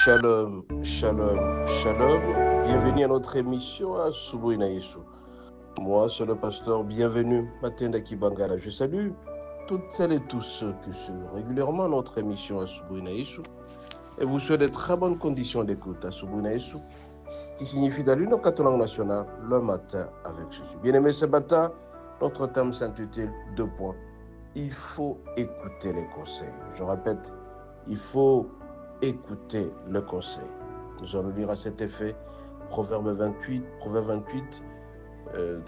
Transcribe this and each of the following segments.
Shalom, shalom, shalom. Bienvenue à notre émission à Asubuhi na Yesu. Moi, c'est le pasteur. Bienvenue, Matenda Kibangala. Je salue toutes celles et tous ceux qui suivent régulièrement notre émission à Asubuhi na Yesu et vous souhaite de très bonnes conditions d'écoute à Asubuhi na Yesu, qui signifie dans l'Union catholique nationale le matin avec Jésus. Bien-aimés, ce matin, notre thème s'intitule 2 points. Il faut écouter les conseils. Je répète, il faut écouter le conseil. Nous allons lire à cet effet Proverbe 28,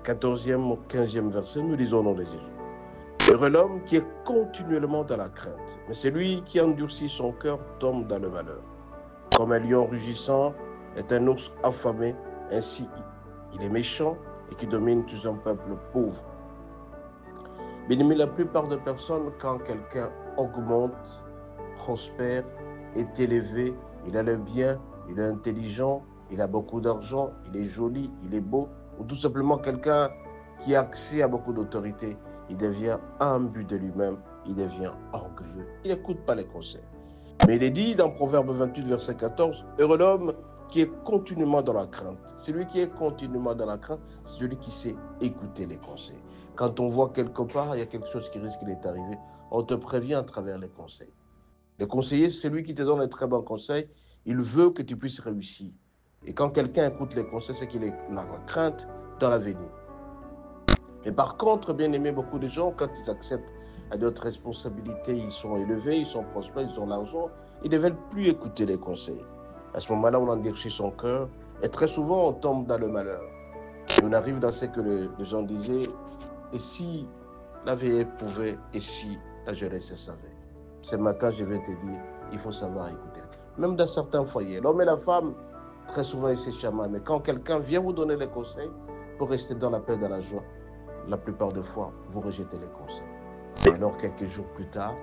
14e au 15e verset. Nous lisons au nom de Jésus. Heureux l'homme qui est continuellement dans la crainte, mais celui qui endurcit son cœur tombe dans le malheur. Comme un lion rugissant est un ours affamé, ainsi il est méchant et qui domine tout un peuple pauvre. Bien-aimé, la plupart des personnes, quand quelqu'un augmente, prospère, est élevé, il a le bien, il est intelligent, il a beaucoup d'argent, il est joli, il est beau, ou tout simplement quelqu'un qui a accès à beaucoup d'autorité, il devient imbu de lui-même, il devient orgueilleux. Il n'écoute pas les conseils. Mais il est dit dans Proverbe 28, verset 14, « Heureux l'homme qui est continuellement dans la crainte. » Celui qui est continuellement dans la crainte, c'est celui qui sait écouter les conseils. Quand on voit quelque part, il y a quelque chose qui risque d'être arrivé, on te prévient à travers les conseils. Le conseiller, c'est celui qui te donne les très bons conseils. Il veut que tu puisses réussir. Et quand quelqu'un écoute les conseils, c'est qu'il a la crainte dans l'avenir. Mais par contre, bien aimé, beaucoup de gens, quand ils acceptent à d'autres responsabilités, ils sont élevés, ils sont prospères, ils ont l'argent, ils ne veulent plus écouter les conseils. À ce moment-là, on endurcit son cœur et très souvent, on tombe dans le malheur. Et on arrive dans ce que les gens disaient, et si la vieille pouvait, et si la jeunesse savait. Ce matin, je vais te dire, il faut savoir écouter. Même dans certains foyers, l'homme et la femme, très souvent, ils se chamanent. Mais quand quelqu'un vient vous donner les conseils pour rester dans la paix, dans la joie, la plupart des fois, vous rejetez les conseils. Et alors, quelques jours plus tard,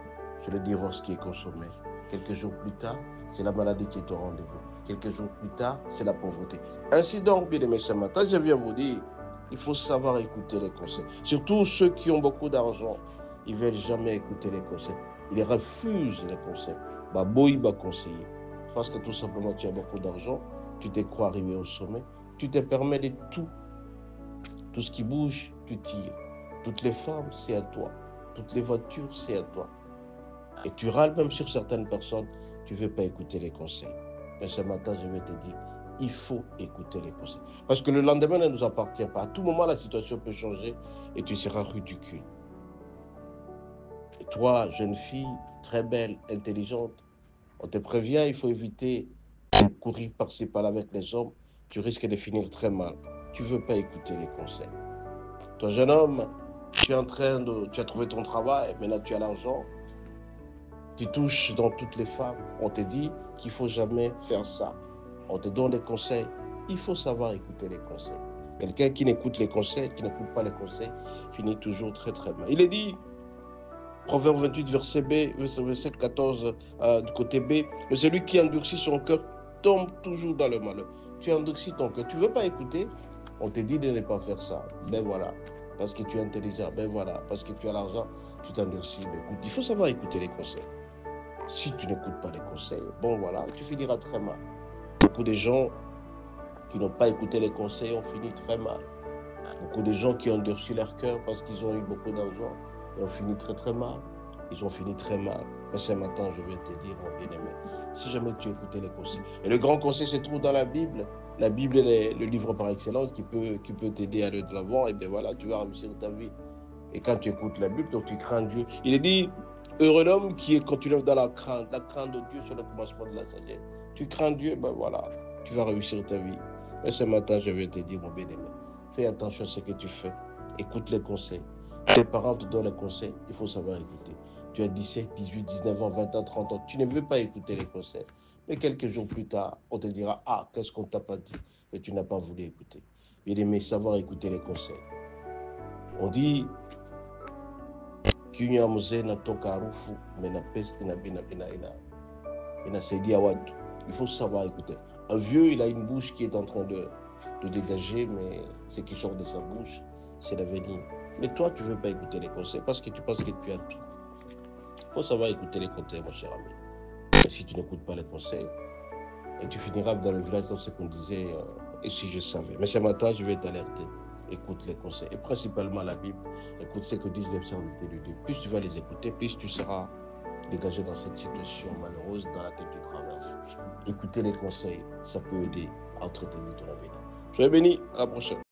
c'est le divorce qui est consommé. Quelques jours plus tard, c'est la maladie qui est au rendez-vous. Quelques jours plus tard, c'est la pauvreté. Ainsi donc, bien aimés, ce matin, je viens vous dire, il faut savoir écouter les conseils. Surtout ceux qui ont beaucoup d'argent, ils ne veulent jamais écouter les conseils. Ils refusent les conseils. Baboui va conseiller. Parce que tout simplement, tu as beaucoup d'argent, tu te crois arrivé au sommet, tu te permets de tout. Tout ce qui bouge, tu tires. Toutes les femmes, c'est à toi. Toutes les voitures, c'est à toi. Et tu râles même sur certaines personnes, tu ne veux pas écouter les conseils. Mais ce matin, je vais te dire, il faut écouter les conseils. Parce que le lendemain ne nous appartient pas. À tout moment, la situation peut changer et tu seras ridicule. Et toi, jeune fille, très belle, intelligente, on te prévient, il faut éviter de courir par-ci, par-là avec les hommes. Tu risques de finir très mal. Tu ne veux pas écouter les conseils. Toi, jeune homme, tu as trouvé ton travail, maintenant tu as l'argent, tu touches dans toutes les femmes. On te dit qu'il ne faut jamais faire ça. On te donne des conseils. Il faut savoir écouter les conseils. Quelqu'un qui n'écoute les conseils, qui n'écoute pas les conseils, finit toujours très très mal. Il est dit, Proverbe 28, verset 14, du côté B, mais celui qui endurcit son cœur tombe toujours dans le malheur. Tu endurcis ton cœur. Tu ne veux pas écouter, on te dit de ne pas faire ça. Ben voilà. Parce que tu es intelligent. Ben voilà. Parce que tu as l'argent, tu t'endurcis. Ben écoute, il faut savoir écouter les conseils. Si tu n'écoutes pas les conseils, bon voilà, tu finiras très mal. Beaucoup de gens qui n'ont pas écouté les conseils ont fini très mal. Beaucoup de gens qui ont endurci leur cœur parce qu'ils ont eu beaucoup d'argent et ont fini très très mal. Ils ont fini très mal. Mais ce matin, je vais te dire, mon bien-aimé, si jamais tu écoutais les conseils. Et le grand conseil se trouve dans la Bible. La Bible est le livre par excellence qui peut t'aider à aller de l'avant. Et bien voilà, tu vas réussir ta vie. Et quand tu écoutes la Bible, donc tu crains Dieu. Il est dit, heureux l'homme qui est continue dans la crainte. La crainte de Dieu, c'est le commencement de la sagesse. Tu crains Dieu, ben voilà, tu vas réussir ta vie. Mais ce matin, je vais te dire, mon bien-aimé, fais attention à ce que tu fais. Écoute les conseils. Tes parents te donnent les conseils, il faut savoir écouter. Tu as 17, 18, 19 ans, 20 ans, 30 ans, tu ne veux pas écouter les conseils. Mais quelques jours plus tard, on te dira, ah, qu'est-ce qu'on t'a pas dit? Mais tu n'as pas voulu écouter. Bien-aimé, savoir écouter les conseils. On dit, kinywa mzee natoka harufu menapesti inasaidia watu. Il faut savoir écouter. Un vieux, il a une bouche qui est en train de dégager, mais ce qui sort de sa bouche, c'est l'avenir. Mais toi, tu ne veux pas écouter les conseils parce que tu penses que tu as tout. Il faut savoir écouter les conseils, mon cher ami. Et si tu n'écoutes pas les conseils, et tu finiras dans le village dans ce qu'on disait, et si je savais. Mais ce matin, je vais t'alerter. Écoute les conseils, et principalement la Bible. Écoute ce que disent les serviteurs de Dieu. Plus tu vas les écouter, plus tu seras dégagé dans cette situation malheureuse dans laquelle tu traverses. Écouter les conseils, ça peut aider à entretenir ton avenir. Soyez bénis, à la prochaine.